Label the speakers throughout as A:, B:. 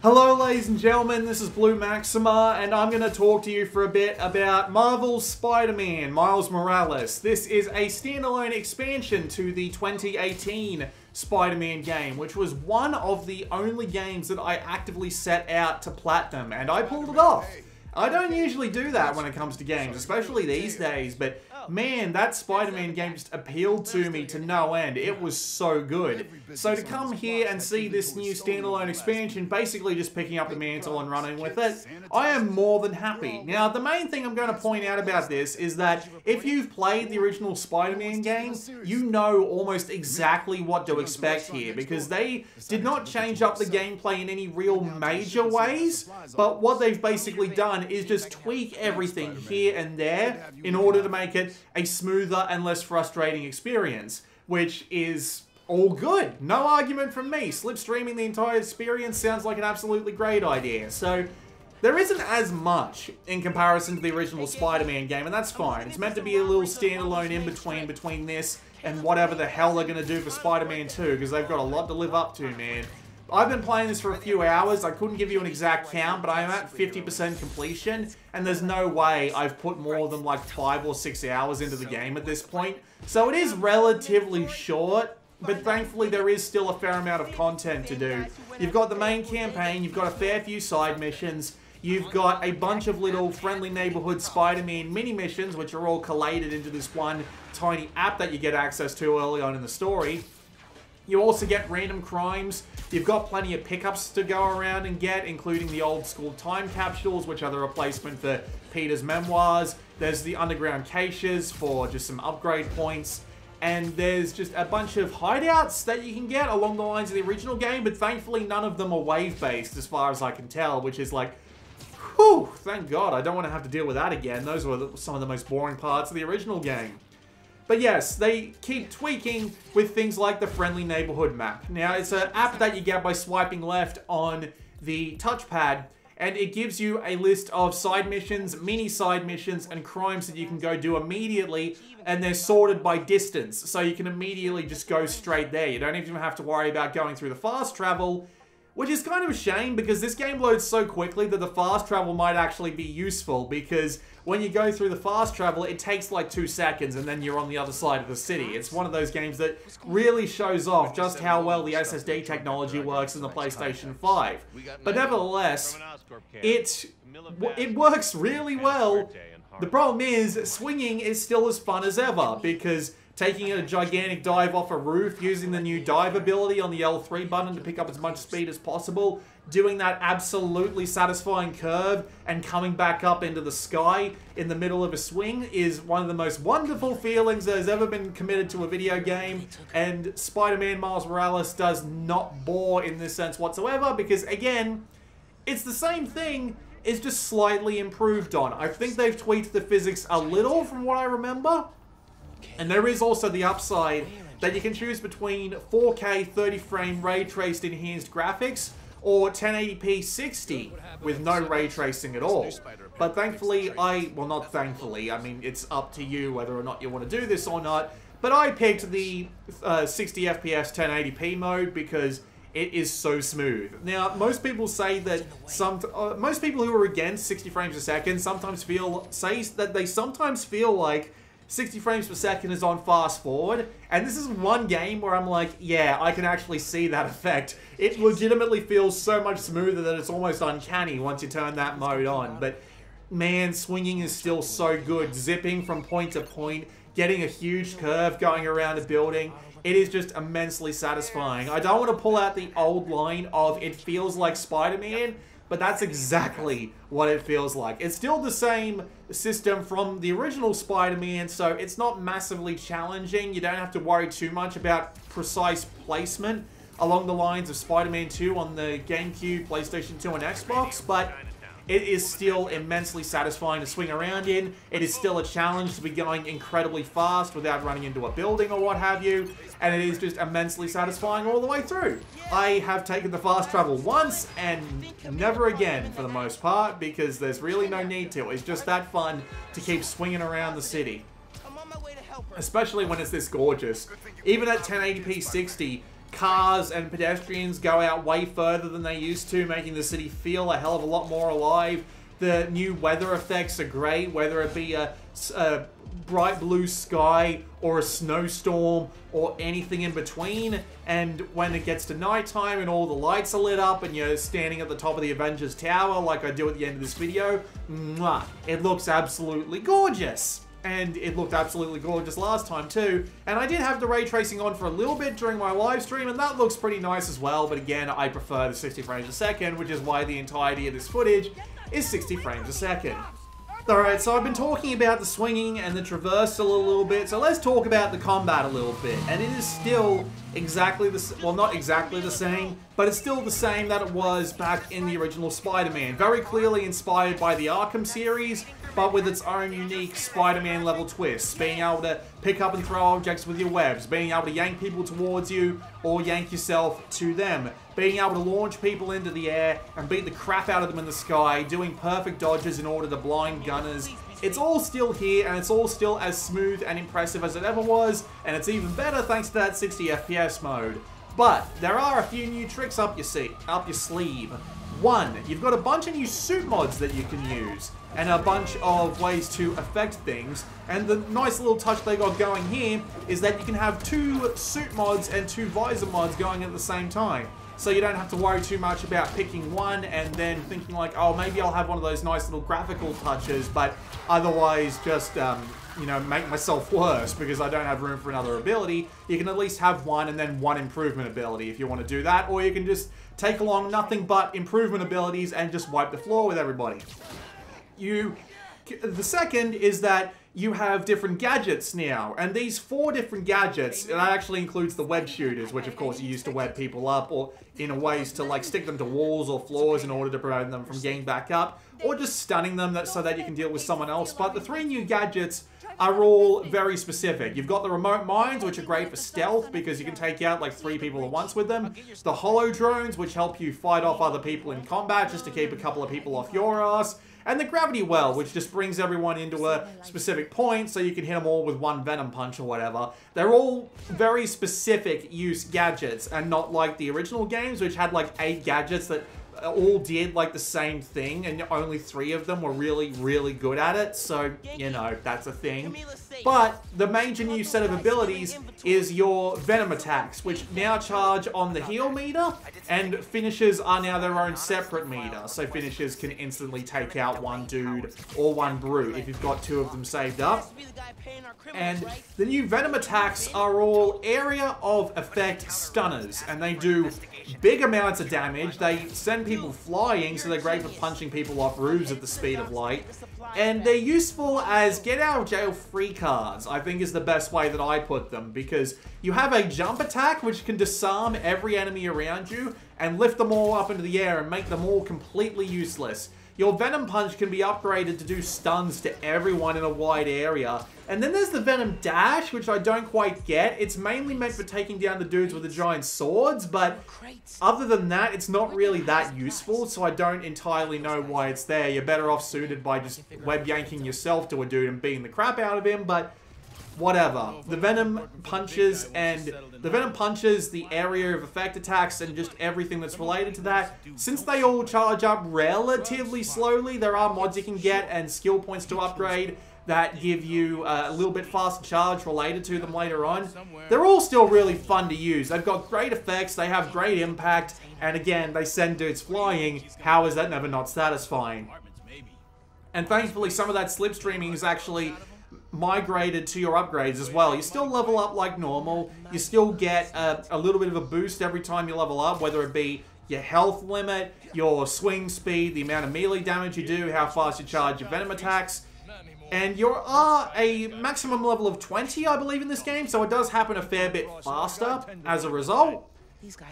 A: Hello ladies and gentlemen, this is Blue Maxima, and I'm going to talk to you for a bit about Marvel's Spider-Man, Miles Morales. This is a standalone expansion to the 2018 Spider-Man game, which was one of the only games that I actively set out to platinum, and I pulled it off. I don't usually do that when it comes to games, especially these days, but man, that Spider-Man game just appealed to me to no end. It was so good. So to come here and see this new standalone expansion, basically just picking up the mantle and running with it, I am more than happy. Now, the main thing I'm going to point out about this is that if you've played the original Spider-Man game, you know almost exactly what to expect here, because they did not change up the gameplay in any real major ways, but what they've basically done is just tweak everything here and there in order to make it a smoother and less frustrating experience, which is all good. No argument from me. Slipstreaming the entire experience sounds like an absolutely great idea. So there isn't as much in comparison to the original Spider-Man game, and that's fine. It's meant to be a little standalone in between this and whatever the hell they're going to do for Spider-Man 2, because they've got a lot to live up to, man. I've been playing this for a few hours. I couldn't give you an exact count, but I'm at 50% completion, and there's no way I've put more than like 5 or 6 hours into the game at this point. So it is relatively short, but thankfully there is still a fair amount of content to do. You've got the main campaign, you've got a fair few side missions, you've got a bunch of little friendly neighborhood Spider-Man mini-missions, which are all collated into this one tiny app that you get access to early on in the story. You also get random crimes. You've got plenty of pickups to go around and get, including the old school time capsules, which are the replacement for Peter's memoirs. There's the underground caches for just some upgrade points. And there's just a bunch of hideouts that you can get along the lines of the original game, but thankfully none of them are wave-based as far as I can tell, which is like, whew, thank God, I don't want to have to deal with that again. Those were some of the most boring parts of the original game. But yes, they keep tweaking with things like the Friendly Neighborhood map. Now, it's an app that you get by swiping left on the touchpad, and it gives you a list of side missions, mini side missions, and crimes that you can go do immediately, and they're sorted by distance, so you can immediately just go straight there. You don't even have to worry about going through the fast travel, which is kind of a shame because this game loads so quickly that the fast travel might actually be useful, because when you go through the fast travel, it takes like 2 seconds and then you're on the other side of the city. It's one of those games that really shows off just how well the SSD technology works in the PlayStation 5. But nevertheless, it works really well. The problem is, swinging is still as fun as ever, because taking a gigantic dive off a roof, using the new dive ability on the L3 button to pick up as much speed as possible, doing that absolutely satisfying curve, and coming back up into the sky in the middle of a swing is one of the most wonderful feelings that has ever been committed to a video game, and Spider-Man Miles Morales does not bore in this sense whatsoever, because again, it's the same thing, it's just slightly improved on. I think they've tweaked the physics a little from what I remember. And there is also the upside that you can choose between 4K 30 frame ray traced enhanced graphics or 1080p 60 with no ray tracing at all. But thankfully, well, not thankfully, I mean, it's up to you whether or not you want to do this or not, but I picked the 60 FPS 1080p mode because it is so smooth. Now, most people say that most people who are against 60 frames a second say that they sometimes feel like 60 frames per second is on fast forward, and this is one game where I'm like, yeah, I can actually see that effect. It legitimately feels so much smoother that it's almost uncanny once you turn that mode on. But man, swinging is still so good. Zipping from point to point, getting a huge curve going around a building. It is just immensely satisfying. I don't want to pull out the old line of it feels like Spider-Man, but that's exactly what it feels like. It's still the same system from the original Spider-Man, so it's not massively challenging. You don't have to worry too much about precise placement along the lines of Spider-Man 2 on the GameCube, PlayStation 2, and Xbox, but it is still immensely satisfying to swing around in. It is still a challenge to be going incredibly fast without running into a building or what have you, and it is just immensely satisfying all the way through. I have taken the fast travel once and never again for the most part, because there's really no need to. It's just that fun to keep swinging around the city. especially when it's this gorgeous. Even at 1080p 60, cars and pedestrians go out way further than they used to, making the city feel a hell of a lot more alive. The new weather effects are great, whether it be a bright blue sky or a snowstorm or anything in between. And when it gets to nighttime and all the lights are lit up and you're standing at the top of the Avengers Tower like I do at the end of this video, mwah, it looks absolutely gorgeous. And it looked absolutely gorgeous last time too. And I did have the ray tracing on for a little bit during my live stream, and that looks pretty nice as well. But again, I prefer the 60 frames a second, which is why the entirety of this footage is 60 frames a second. Alright, so I've been talking about the swinging and the traversal a little bit, so let's talk about the combat a little bit. And it is still exactly the well, not exactly the same, but it's still the same that it was back in the original Spider-Man. Very clearly inspired by the Arkham series, but with its own unique Spider-Man level twists. Being able to pick up and throw objects with your webs, being able to yank people towards you or yank yourself to them, being able to launch people into the air and beat the crap out of them in the sky, doing perfect dodges in order to blind gunners. It's all still here, and it's all still as smooth and impressive as it ever was, and it's even better thanks to that 60 FPS mode. But there are a few new tricks up your sleeve. One, you've got a bunch of new suit mods that you can use, and a bunch of ways to affect things. And the nice little touch they got going here is that you can have 2 suit mods and 2 visor mods going at the same time. So you don't have to worry too much about picking one and then thinking like, oh, maybe I'll have one of those nice little graphical touches, but otherwise just, you know, make myself worse because I don't have room for another ability. You can at least have one and then one improvement ability if you want to do that, or you can just take along nothing but improvement abilities and just wipe the floor with everybody. The second is that you have different gadgets now, and these 4 different gadgets, that actually includes the web shooters, which of course you use to web people up, or in ways to like stick them to walls or floors in order to prevent them from getting back up, or just stunning them so that you can deal with someone else. But the 3 new gadgets are all very specific. You've got the remote mines, which are great for stealth because you can take out like 3 people at once with them. The holo drones, which help you fight off other people in combat just to keep a couple of people off your ass. And the gravity well, which just brings everyone into a specific point so you can hit them all with one venom punch or whatever. They're all very specific use gadgets, and not like the original games, which had like 8 gadgets that all did like the same thing, and only 3 of them were really, really good at it. So, you know, that's a thing. But the major new set of abilities is your venom attacks, which now charge on the heal meter, and finishes are now their own separate meter. So finishes can instantly take out one dude or one brute if you've got 2 of them saved up. And the new venom attacks are all area of effect stunners, and they do big amounts of damage. They send people flying, so they're great for punching people off roofs at the speed of light. And they're useful as get out of jail free cards, I think is the best way that I put them, because you have a jump attack which can disarm every enemy around you and lift them all up into the air and make them all completely useless. Your Venom Punch can be upgraded to do stuns to everyone in a wide area. And then there's the Venom Dash, which I don't quite get. It's mainly meant for taking down the dudes with the giant swords, but other than that, it's not really that useful, so I don't entirely know why it's there. You're better off suited by just web yanking yourself to a dude and beating the crap out of him, but whatever. The Venom Punches the area of effect attacks, and just everything that's related to that. Since they all charge up relatively slowly, there are mods you can get and skill points to upgrade that give you a little bit faster charge related to them later on. They're all still really fun to use. They've got great effects, they have great impact, and again, they send dudes flying. How is that never not satisfying? And thankfully, some of that slipstreaming is actually migrated to your upgrades as well. You still level up like normal. You still get a little bit of a boost every time you level up, whether it be your health limit, your swing speed, the amount of melee damage you do, how fast you charge your venom attacks. And you are a maximum level of 20, I believe, in this game, so it does happen a fair bit faster as a result.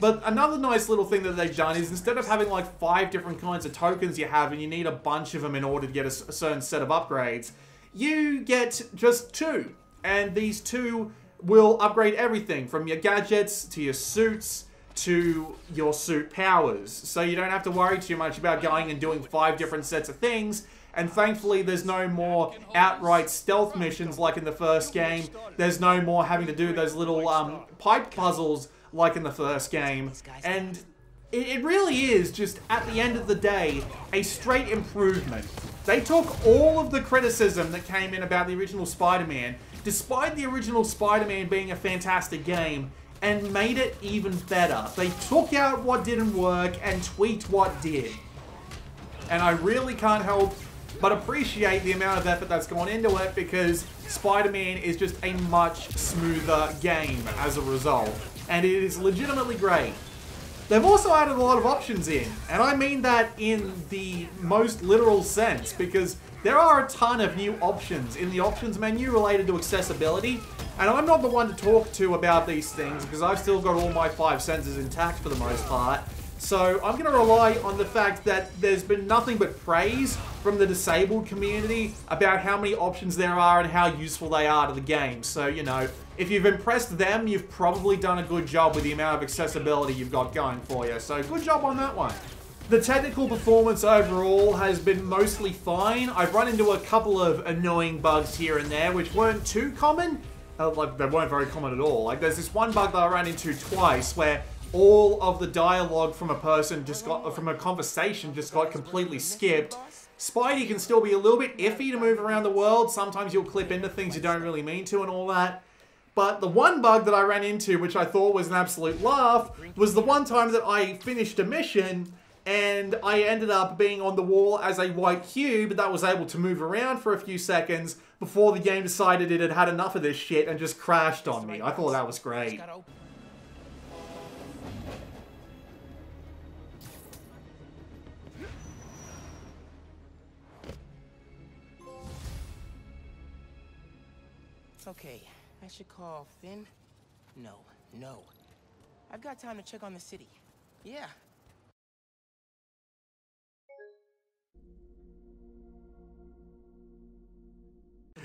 A: But another nice little thing that they've done is, instead of having like 5 different kinds of tokens you have and you need a bunch of them in order to get a certain set of upgrades, you get just 2. And these 2 will upgrade everything from your gadgets to your suits to your suit powers. So you don't have to worry too much about going and doing 5 different sets of things And thankfully, there's no more outright stealth missions like in the first game. There's no more having to do those little pipe puzzles like in the first game. And it really is just, at the end of the day, a straight improvement. They took all of the criticism that came in about the original Spider-Man, despite the original Spider-Man being a fantastic game, and made it even better. They took out what didn't work and tweaked what did. And I really can't help but appreciate the amount of effort that's gone into it, because Spider-Man is just a much smoother game as a result. And it is legitimately great. They've also added a lot of options in, and I mean that in the most literal sense, because there are a ton of new options in the options menu related to accessibility, and I'm not the one to talk to about these things because I've still got all my 5 senses intact for the most part. So I'm going to rely on the fact that there's been nothing but praise from the disabled community about how many options there are and how useful they are to the game. So, you know, if you've impressed them, you've probably done a good job with the amount of accessibility you've got going for you. So good job on that one. The technical performance overall has been mostly fine. I've run into a couple of annoying bugs here and there, which weren't too common. Like, they weren't very common at all. Like, there's this one bug that I ran into twice where all of the dialogue from a person from a conversation just got completely skipped. Spidey can still be a little bit iffy to move around the world. Sometimes you'll clip into things you don't really mean to and all that. But the one bug that I ran into, which I thought was an absolute laugh, was the one time that I finished a mission and I ended up being on the wall as a white cube that was able to move around for a few seconds before the game decided it had had enough of this shit and just crashed on me. I thought that was great.
B: Okay, I should call Finn. No. I've got time to check on the city. Yeah.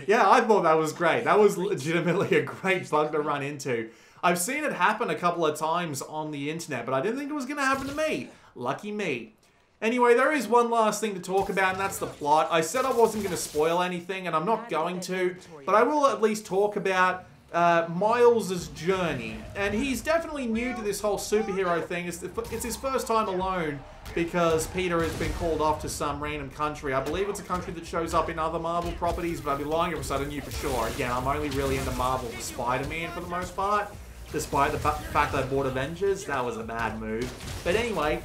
A: Yeah, I thought that was great. That was legitimately a great bug to run into. I've seen it happen a couple of times on the internet, but I didn't think it was going to happen to me. Lucky me. Anyway, there is one last thing to talk about, and that's the plot. I said I wasn't going to spoil anything, and I'm not going to, but I will at least talk about Miles' journey. And he's definitely new to this whole superhero thing. It's his first time alone, because Peter has been called off to some random country. I believe it's a country that shows up in other Marvel properties, but I'd be lying if I said I knew for sure. Again, I'm only really into Marvel for Spider-Man for the most part, despite the fact I bought Avengers. That was a bad move. But anyway,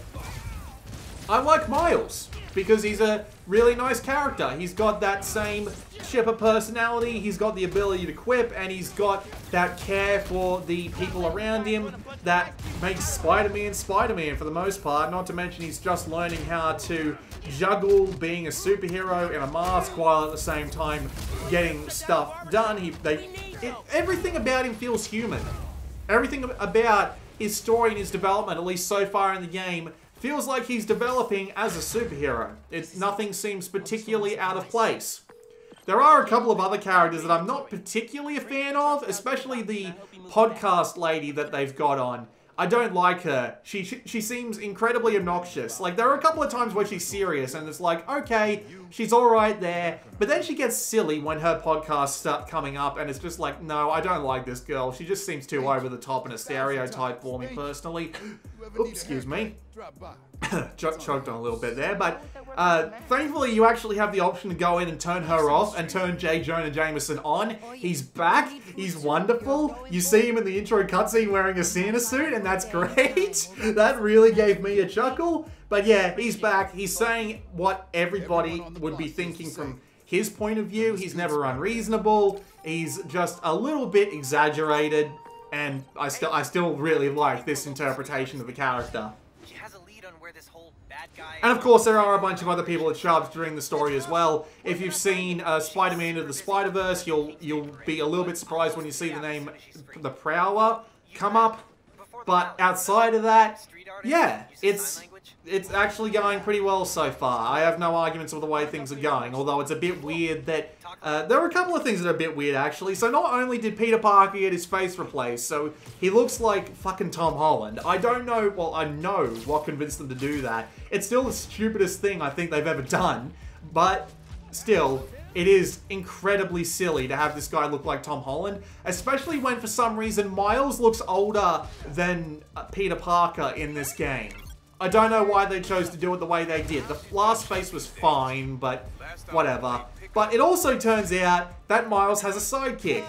A: I like Miles because he's a really nice character. He's got that same chipper personality, he's got the ability to quip, and he's got that care for the people around him that makes Spider-Man Spider-Man for the most part. Not to mention he's just learning how to juggle being a superhero in a mask while at the same time getting stuff done. Everything about him feels human. Everything about his story and his development, at least so far in the game, feels like he's developing as a superhero. Nothing seems particularly out of place. There are a couple of other characters that I'm not particularly a fan of, especially the podcast lady that they've got on. I don't like her. She seems incredibly obnoxious. Like, there are a couple of times where she's serious and it's like, okay, she's alright there. But then she gets silly when her podcasts start coming up and it's just like, no, I don't like this girl. She just seems too over the top and a stereotype for me personally. Oops, excuse me. Choked on a little bit there, but thankfully you actually have the option to go in and turn her off and turn J. Jonah Jameson on. He's back. He's wonderful. You see him in the intro cutscene wearing a Santa suit, and that's great. That really gave me a chuckle. But yeah, he's back. He's saying what everybody would be thinking from his point of view. He's never unreasonable. He's just a little bit exaggerated, and I still really like this interpretation of the character. And of course, there are a bunch of other people that show up during the story as well. If you've seen Spider-Man of the Spider-Verse, you'll be a little bit surprised when you see the name The Prowler come up. But outside of that, yeah, it's actually going pretty well so far. I have no arguments with the way things are going, although it's a bit weird that... there are a couple of things that are a bit weird, actually. So not only did Peter Parker get his face replaced, so he looks like fucking Tom Holland. I don't know, well, I know what convinced them to do that. It's still the stupidest thing I think they've ever done, but still, it is incredibly silly to have this guy look like Tom Holland, especially when for some reason Miles looks older than Peter Parker in this game. I don't know why they chose to do it the way they did. The last face was fine, but whatever. But it also turns out that Miles has a sidekick,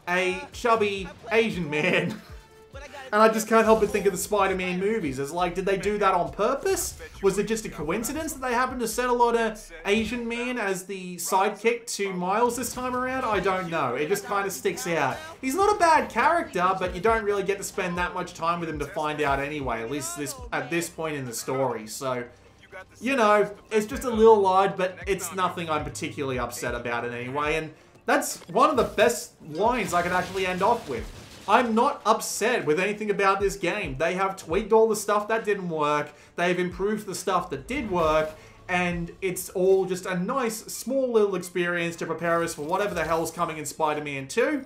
A: a chubby Asian man. And I just can't help but think of the Spider-Man movies. It's like, did they do that on purpose? Was it just a coincidence that they happened to settle on an Asian man as the sidekick to Miles this time around? I don't know. It just kind of sticks out. He's not a bad character, but you don't really get to spend that much time with him to find out anyway, at least at this point in the story. So, you know, it's just a little odd, but it's nothing I'm particularly upset about it anyway. And that's one of the best lines I could actually end off with. I'm not upset with anything about this game. They have tweaked all the stuff that didn't work. They've improved the stuff that did work. And it's all just a nice, small little experience to prepare us for whatever the hell's coming in Spider-Man 2.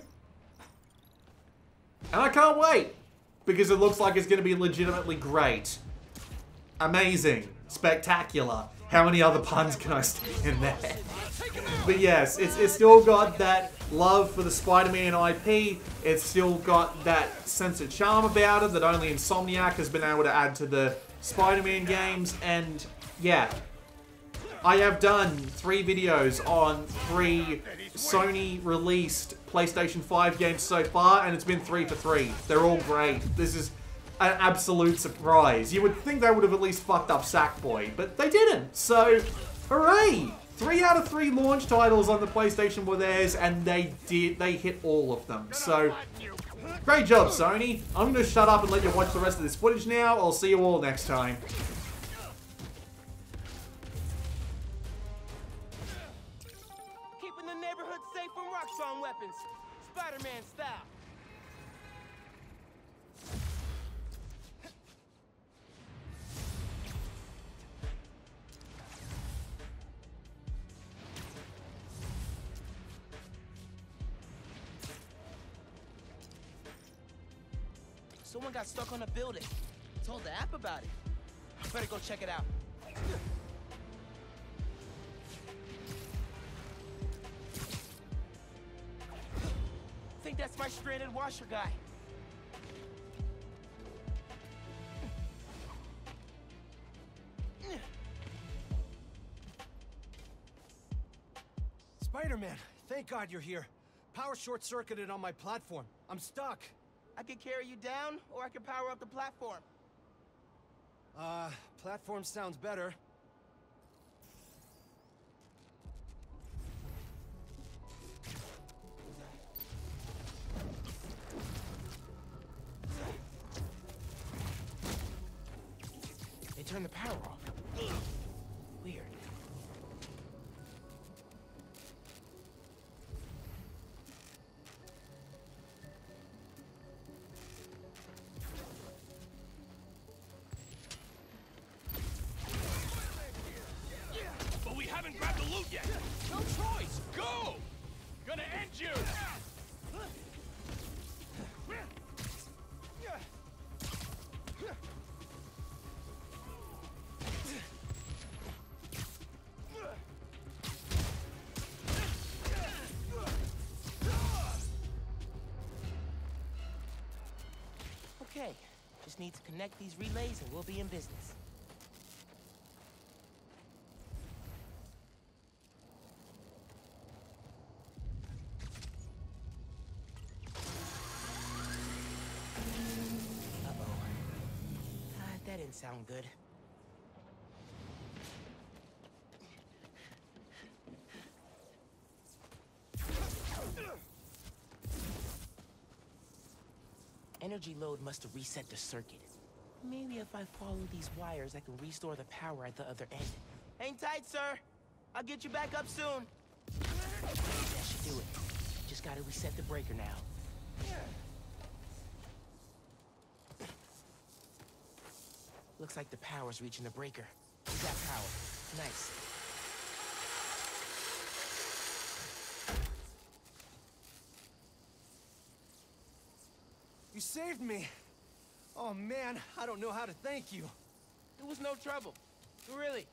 A: And I can't wait. Because it looks like it's going to be legitimately great. Amazing. Spectacular. How many other puns can I stick in there? But yes, it's still got that love for the Spider-Man IP. It's still got that sense of charm about it that only Insomniac has been able to add to the Spider-Man games. And yeah, I have done 3 videos on 3 Sony-released PlayStation 5 games so far, and it's been 3 for 3. They're all great. This is an absolute surprise. You would think they would have at least fucked up Sackboy, but they didn't. So, hooray! 3 out of 3 launch titles on the PlayStation were theirs, and they hit all of them. So, great job, Sony. I'm going to shut up and let you watch the rest of this footage now. I'll see you all next time.
B: Keeping the neighborhood safe from Roxxon weapons. Spider-Man style. Someone got stuck on a building. Told the app about it. I better go check it out. Think that's my stranded washer guy.
C: Spider-Man, thank God you're here. Power short-circuited on my platform. I'm stuck.
B: I could carry you down, or I could power up the platform.
C: Platform sounds better.
B: They turned the power off. Weird.
D: But we haven't grabbed the loot yet. No choice. Go. Gonna end you.
B: Okay, just need to connect these relays and we'll be in business. That didn't sound good. Energy load must have reset the circuit. Maybe if I follow these wires, I can restore the power at the other end. Hang tight, sir. I'll get you back up soon. That should do it. Just gotta reset the breaker now. Looks like the power's reaching the breaker. We got power. Nice.
C: You saved me. Oh man, I don't know how to thank you.
B: It was no trouble. Really.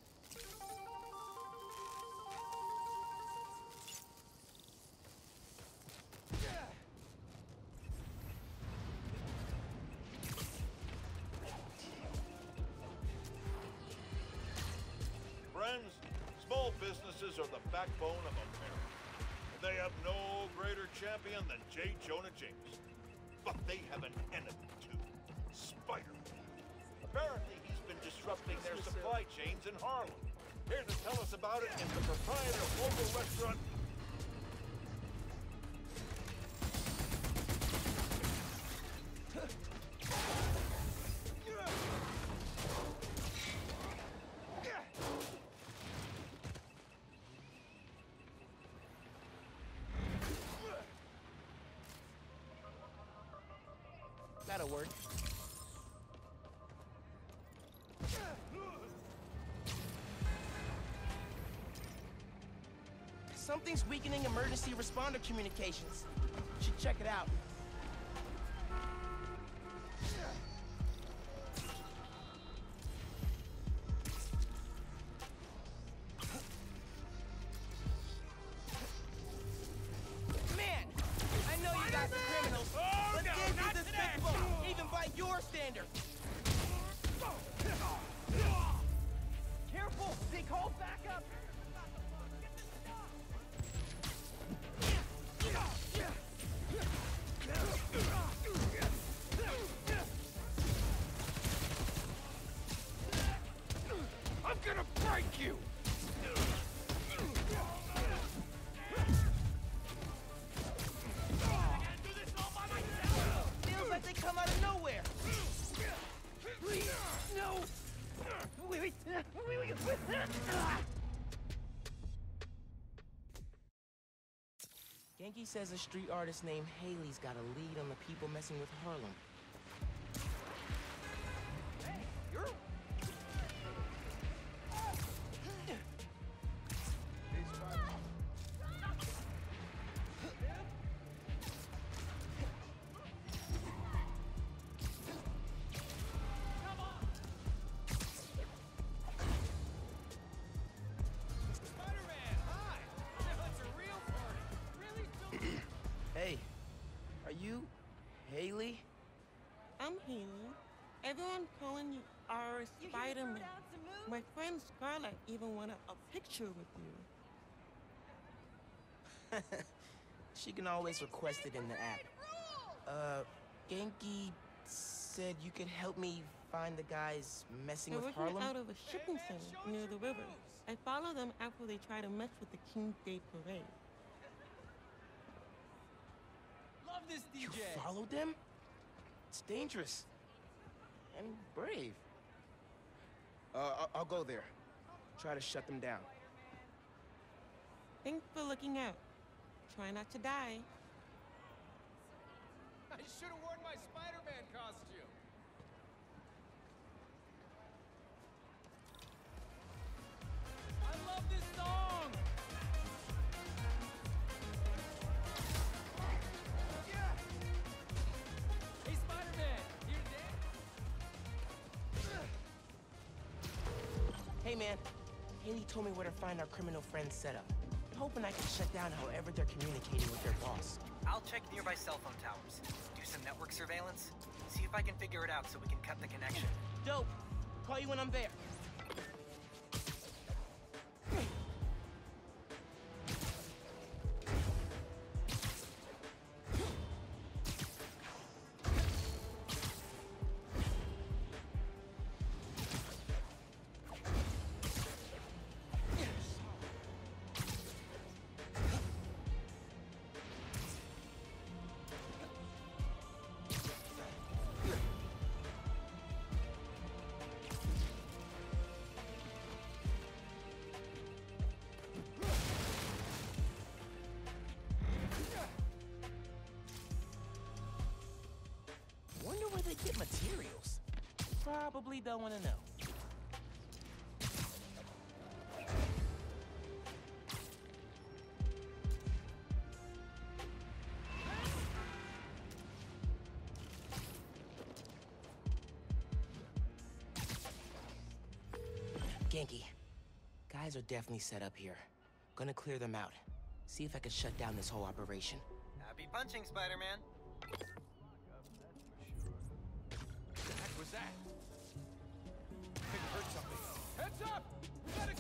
E: businesses are the backbone of America. They have no greater champion than J. Jonah Jameson. But they have an enemy, too. Spider-Man. Apparently, he's been disrupting their supply chains in Harlem. Here to tell us about it is the proprietor of local restaurant...
B: That'll work. Something's weakening emergency responder communications. Should check it out. Man, I know you got the criminals, but this is despicable, even by your standards. Careful, they call back up.
D: I'm gonna break you!
B: Feels like they come out of nowhere.
C: Please, no! Wait.
B: Genki says a street artist named Haley's got a lead on the people messing with Harlem. Hey, you're... Hey, are you Haley?
F: I'm Haley. Everyone calling you our Spider-Man. My friend Scarlett even wanted a picture with you.
B: She can always request it in the app. Genki said you could help me find the guys messing
F: They're
B: with
F: working
B: Harlem?
F: out of a shipping center near the river. I follow them after they try to mess with the King's Day Parade.
C: Love this DJ!
B: You followed them? It's dangerous. And brave. I'll go there. Try to shut them down.
F: Thanks for looking out. Try not to die.
C: I should have worn my Spider-Man costume. I love this song! Yeah! Hey, Spider-Man! Here to dance?
B: Hey, man. Haley told me where to find our criminal friends' setup. I'm hoping I can shut down however they're communicating with their boss.
G: I'll check nearby cell phone towers, do some network surveillance, see if I can figure it out so we can cut the connection.
B: Dope. Call you when I'm there. Wonder where they get materials. Probably don't want to know. Genki, guys are definitely set up here. Gonna clear them out. See if I can shut down this whole operation.
G: Happy punching, Spider-Man.
D: What the heck was that? I think I heard something. Heads up! We gotta...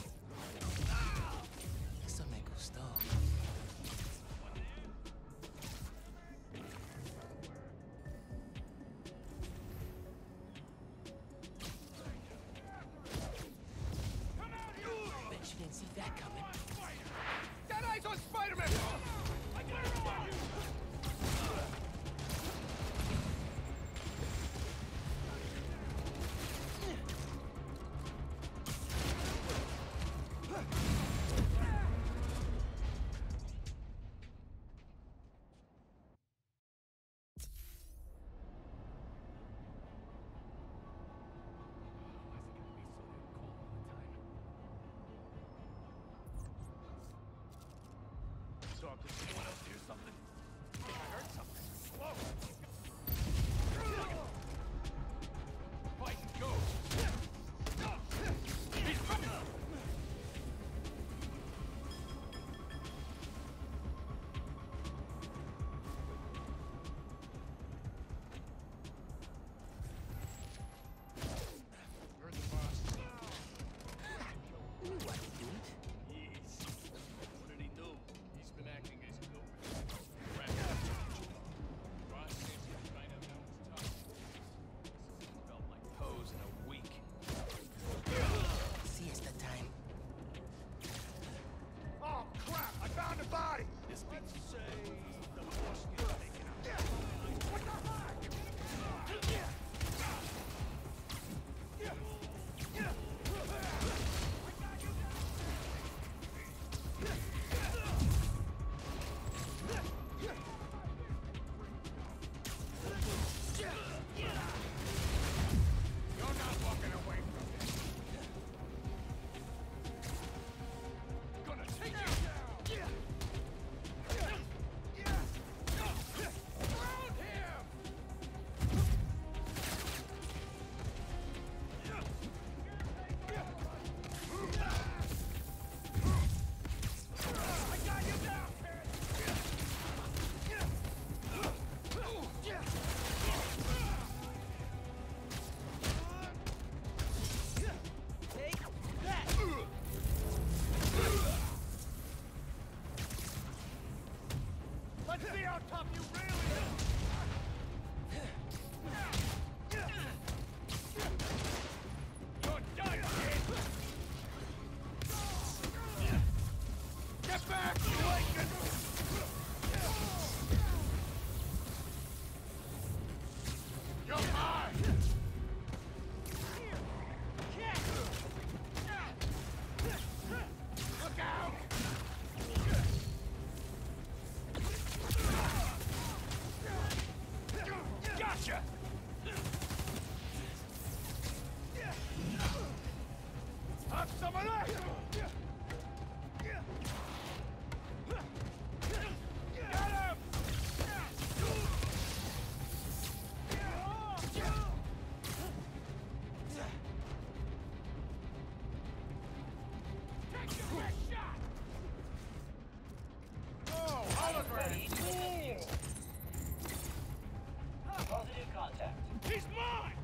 H: Positive contact.
D: He's mine!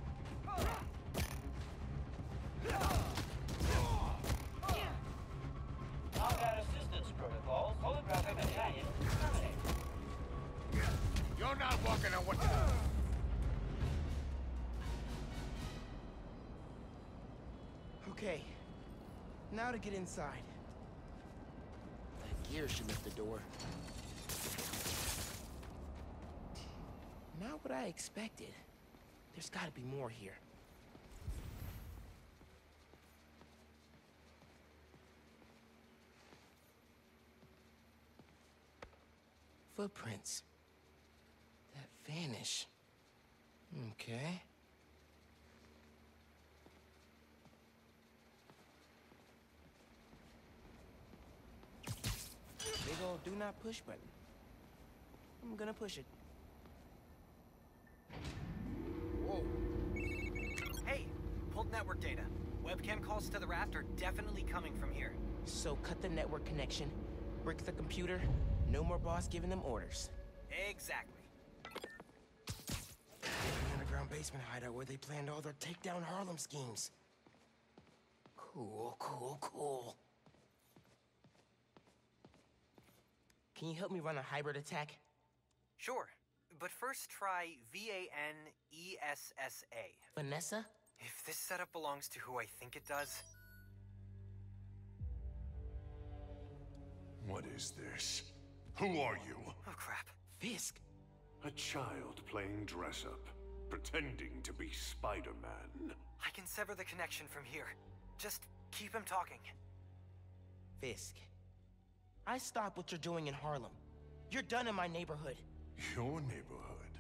H: Combat assistance protocols. Holographic battalion terminated.
D: You're not walking away.
B: Okay, now to get inside. That gear should lift the door. Not what I expected. There's gotta be more here. Footprints. That vanish. Okay. Big old do not push button. I'm gonna push it. Whoa.
G: Hey, pulled network data. Webcam calls to the raft are definitely coming from here.
B: So cut the network connection, brick the computer, no more boss giving them orders.
G: Exactly.
B: The underground basement hideout where they planned all their takedown Harlem schemes. Cool, cool, cool. Can you help me run a hybrid attack?
G: Sure, but first try VANESSA.
B: Vanessa?
G: If this setup belongs to who I think it does...
E: What is this? Who are you?
G: Oh crap.
B: Fisk.
E: A child playing dress-up, pretending to be Spider-Man.
G: I can sever the connection from here. Just keep him talking.
B: Fisk. I stop what you're doing in Harlem. You're done in my neighborhood.
E: Your neighborhood?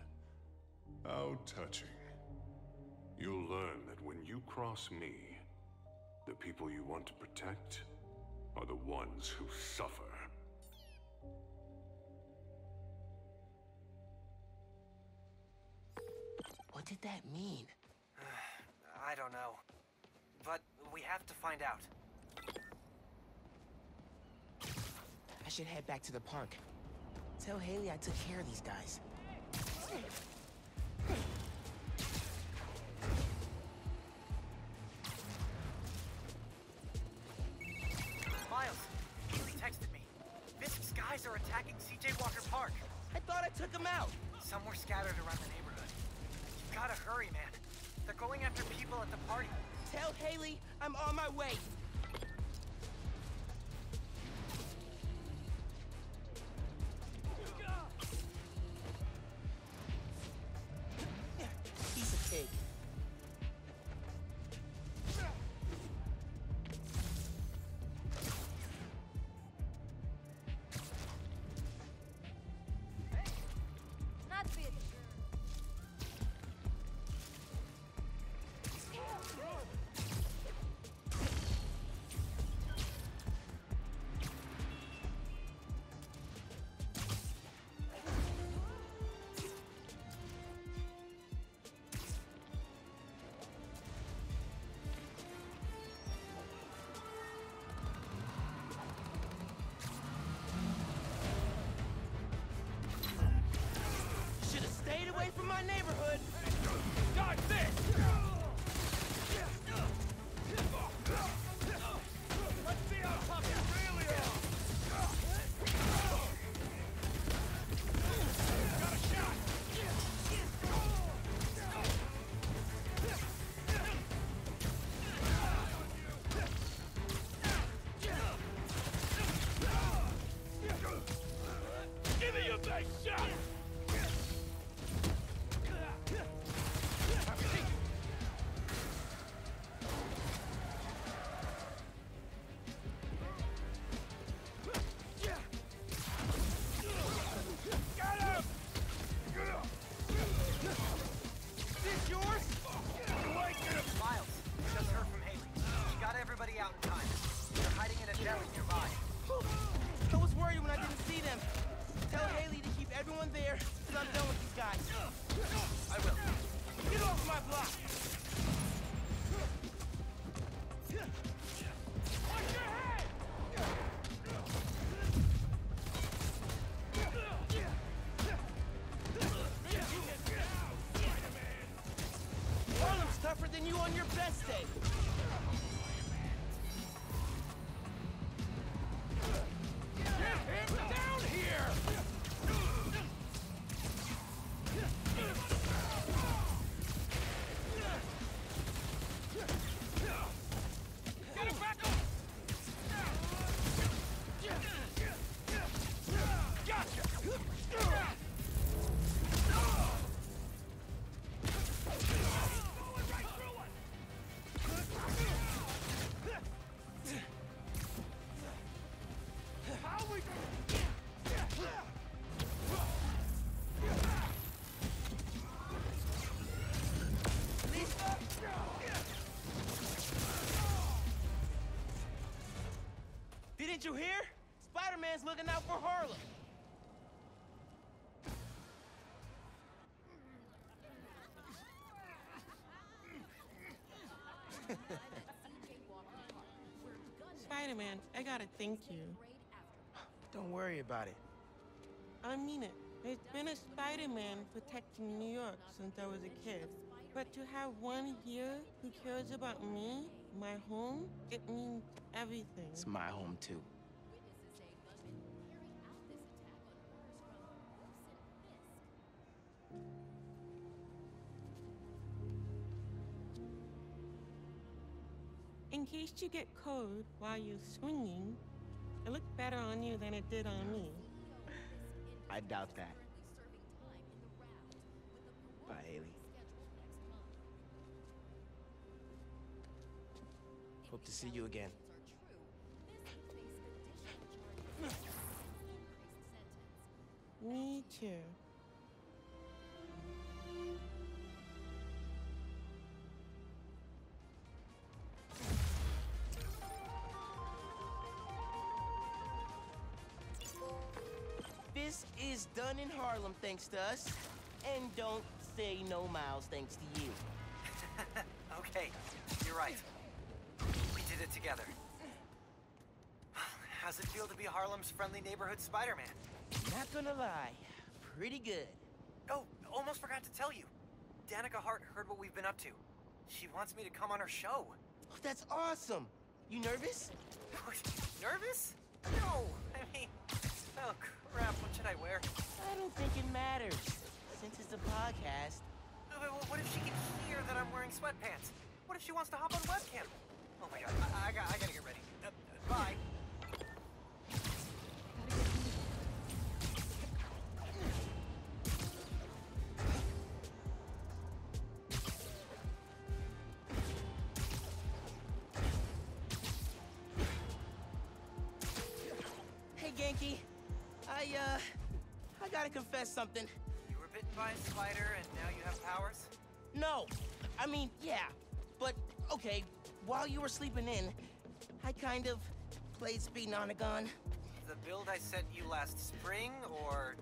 E: How touching. You'll learn that when you cross me, the people you want to protect are the ones who suffer.
B: What did that mean?
G: I don't know. But we have to find out.
B: I should head back to the park. Tell Haley I took care of these guys.
G: Miles, Haley texted me. Fisk's guys are attacking CJ Walker Park.
B: I thought I took them out.
G: Some were scattered around the neighborhood. You gotta hurry, man. They're going after people at the party.
B: Tell Haley I'm on my way. Piece of cake.
I: Not bitch.
B: than you on your best day.
D: Get him down here! Get him back up! Gotcha!
B: Didn't you hear? Spider-Man's looking out for Harlem.
F: Spider-Man, I gotta thank you.
B: Don't worry about it.
F: I mean it. There's been a Spider-Man protecting New York since I was a kid. But to have one here who cares about me, my home, it means everything.
B: It's my home, too.
F: In case you get cold while you're swinging, it looked better on you than it did on me.
B: I doubt that. Bye, Haley. Hope to see you again.
F: Me too.
B: This is done in Harlem thanks to us. And don't say no, Miles, thanks to you.
G: Okay, you're right. We did it together. How's it feel to be Harlem's friendly neighborhood Spider-Man?
B: Not gonna lie, pretty good.
G: Oh, almost forgot to tell you. Danica Hart heard what we've been up to. She wants me to come on her show.
B: Oh, that's awesome. You nervous?
G: Nervous? No, I mean, oh crap, what should I wear?
B: I don't think it matters. Since it's a podcast.
G: What if she can hear that I'm wearing sweatpants? What if she wants to hop on webcam? Oh my god, I gotta get ready. Bye.
B: Hey, Genki. I gotta confess something.
G: You were bitten by a spider and now you have powers?
B: No, I mean, yeah. But, okay, while you were sleeping in, I kind of played Speed Nonagon.
G: The build I sent you last spring, or...?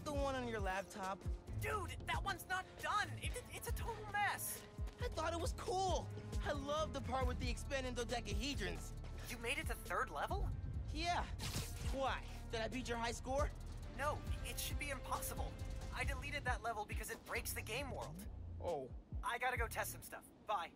B: The one on your laptop.
G: Dude, that one's not done! It's a total mess!
B: I thought it was cool. I love the part with the expanding dodecahedrons.
G: You made it to 3rd level?
B: Yeah. Why? Did I beat your high score?
G: No, it should be impossible. I deleted that level because it breaks the game world.
B: Oh.
G: I gotta go test some stuff. Bye.